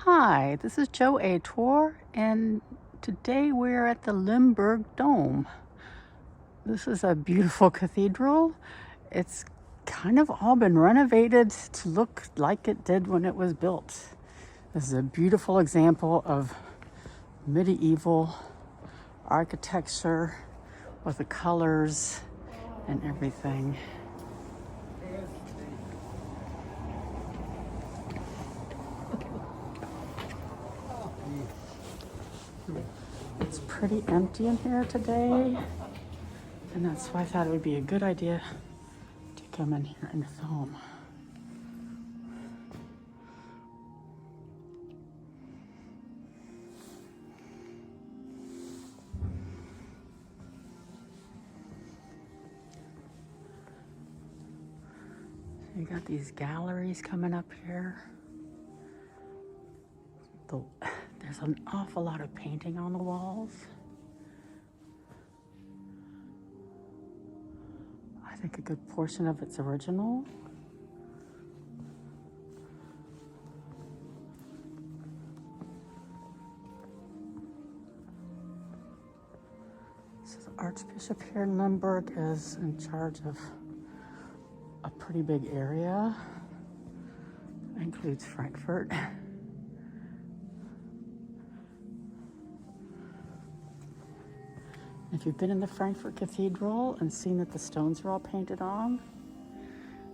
Hi, this is Joe Ator, and today we're at the Limburg Dom. This is a beautiful cathedral. It's kind of all been renovated to look like it did when it was built. This is a beautiful example of medieval architecture with the colors and everything. It's pretty empty in here today, and that's why I thought it would be a good idea to come in here and film. So you got these galleries coming up here. There's an awful lot of painting on the walls. I think a good portion of it's original. So the Archbishop here in Limburg is in charge of a pretty big area. It includes Frankfurt. If you've been in the Frankfurt Cathedral and seen that the stones are all painted on,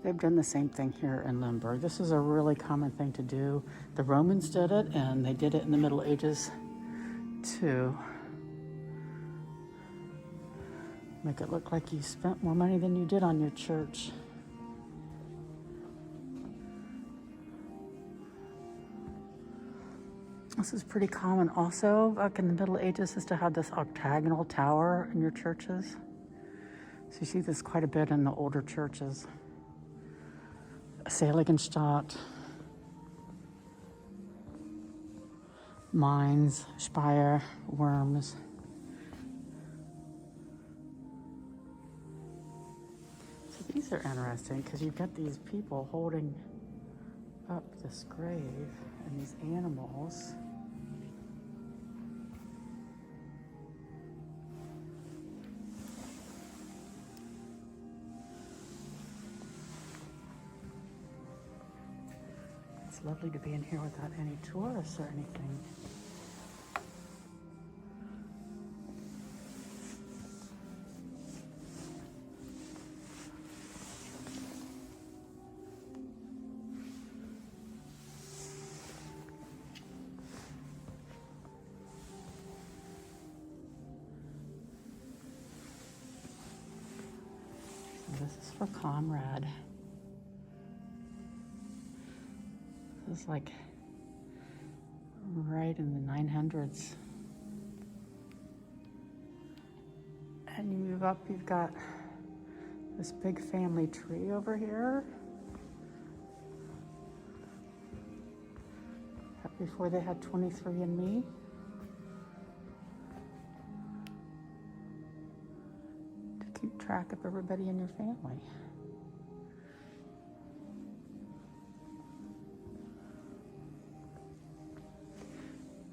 they've done the same thing here in Limburg. This is a really common thing to do. The Romans did it, and they did it in the Middle Ages to make it look like you spent more money than you did on your church. This is pretty common also back in the Middle Ages, is to have this octagonal tower in your churches. So you see this quite a bit in the older churches. Seligenstadt, Mainz, Speyer, Worms. So these are interesting because you've got these people holding up this grave and these animals. It's lovely to be in here without any tourists or anything. So this is for Conrad. This is like right in the 900s. And you move up, you've got this big family tree over here. Before they had 23andMe. To keep track of everybody in your family.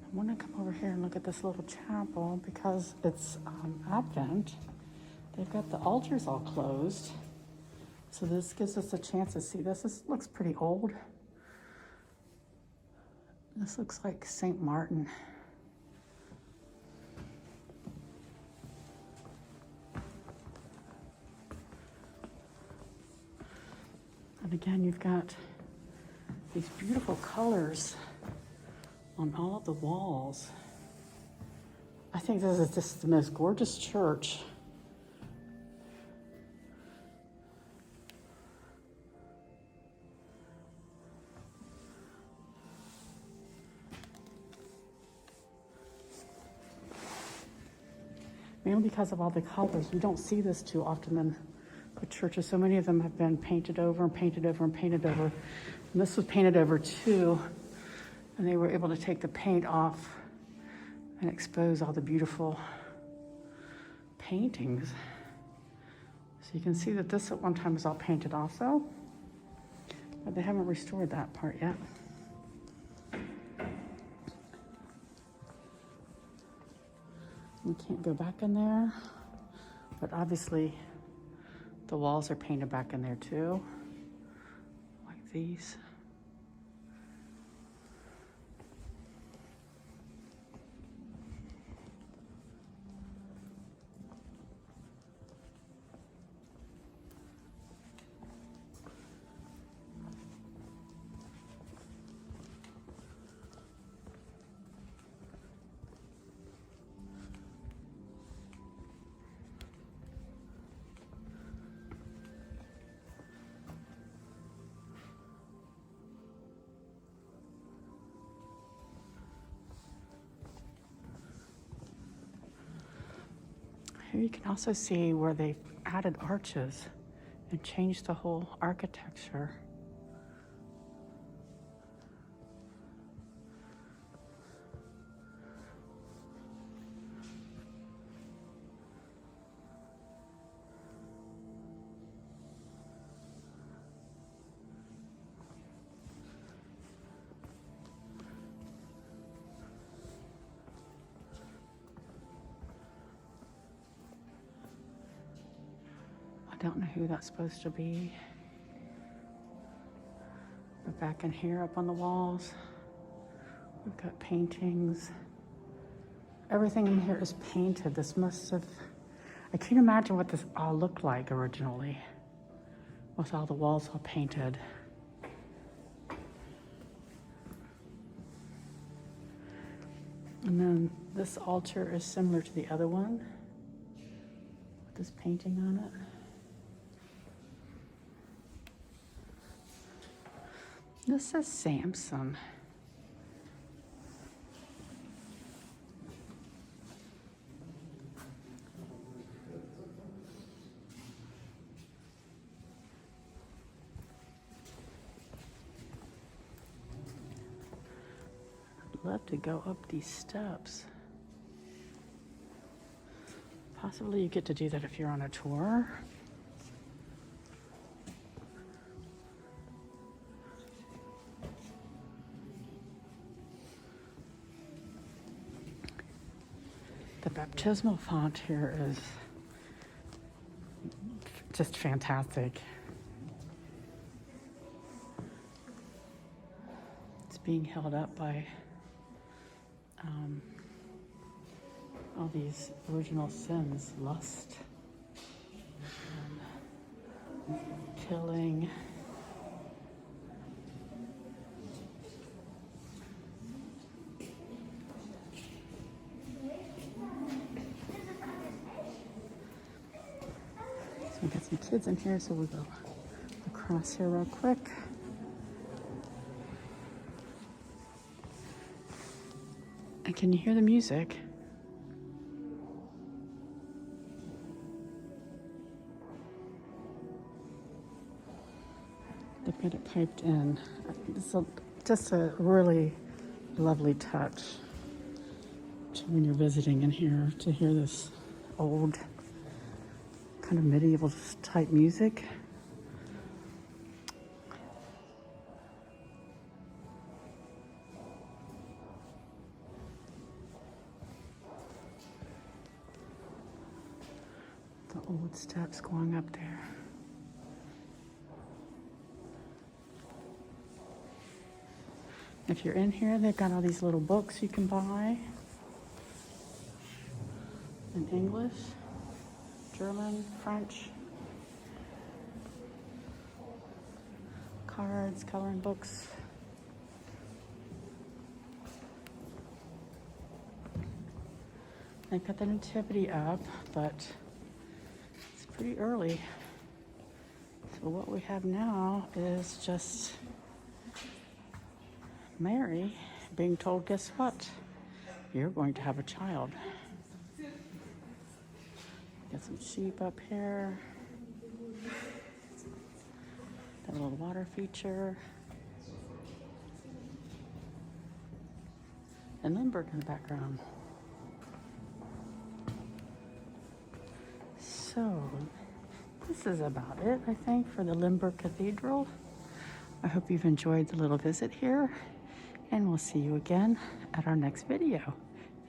I want to come over here and look at this little chapel because it's Advent. They've got the altars all closed. So this gives us a chance to see this. This looks pretty old. This looks like St. Martin. And again, you've got these beautiful colors on all of the walls. I think this is just the most gorgeous church. Mainly because of all the colors. You don't see this too often in the churches. So many of them have been painted over and painted over and painted over. And this was painted over too. And they were able to take the paint off and expose all the beautiful paintings. So you can see that this at one time was all painted also, but they haven't restored that part yet. We can't go back in there, but obviously the walls are painted back in there too, like these. Here you can also see where they've added arches and changed the whole architecture. I don't know who that's supposed to be. But back in here up on the walls, we've got paintings. Everything in here is painted. This must have, I can't imagine what this all looked like originally with all the walls all painted. And then this altar is similar to the other one with this painting on it. This says Samson. I'd love to go up these steps. Possibly you get to do that if you're on a tour. The baptismal font here is just fantastic. It's being held up by all these original sins: lust, killing, we got some kids in here, so we'll go across here real quick. And can you hear the music? They've got it piped in. It's just a really lovely touch when you're visiting in here to hear this old kind of medieval type music. The old steps going up there. If you're in here, they've got all these little books you can buy in English, German, French, cards, coloring books. They've got the Nativity up, but it's pretty early. So what we have now is just Mary being told, guess what? You're going to have a child. Got some sheep up here. Got a little water feature. And Limburg in the background. So, this is about it, I think, for the Limburg Cathedral. I hope you've enjoyed the little visit here, and we'll see you again at our next video.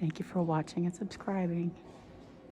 Thank you for watching and subscribing.